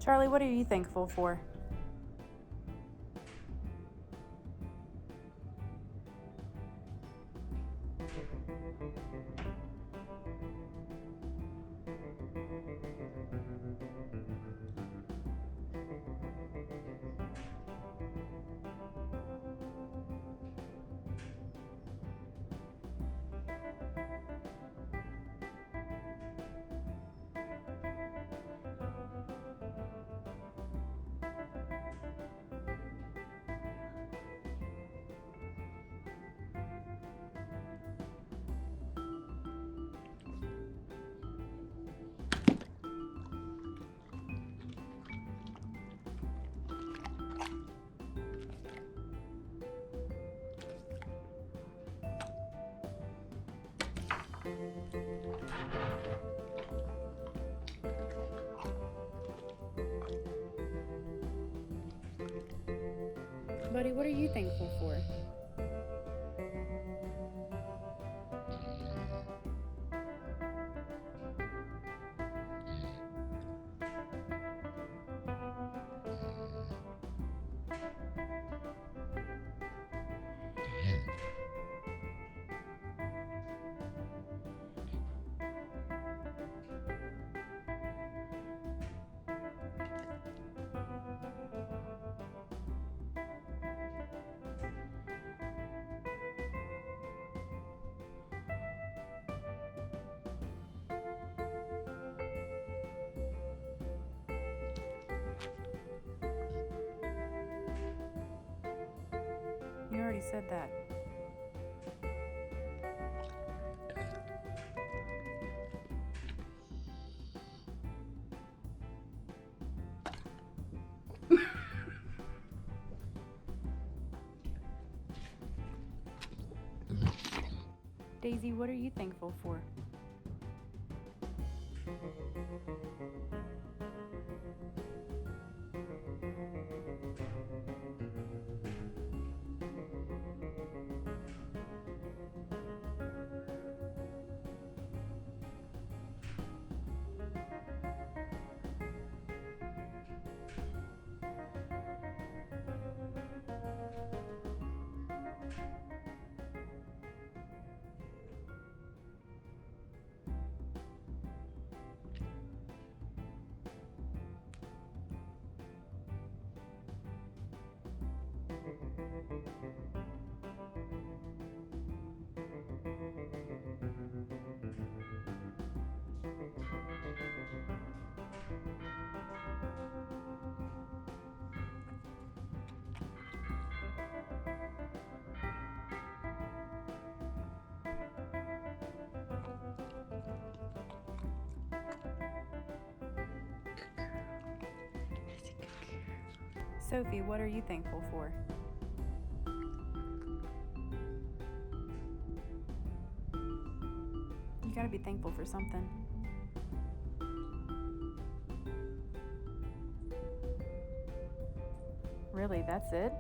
Charlie, what are you thankful for? Buddy, what are you thankful for? You already said that. Daisy, what are you thankful for? Sophie, what are you thankful for? You gotta be thankful for something. Really, that's it?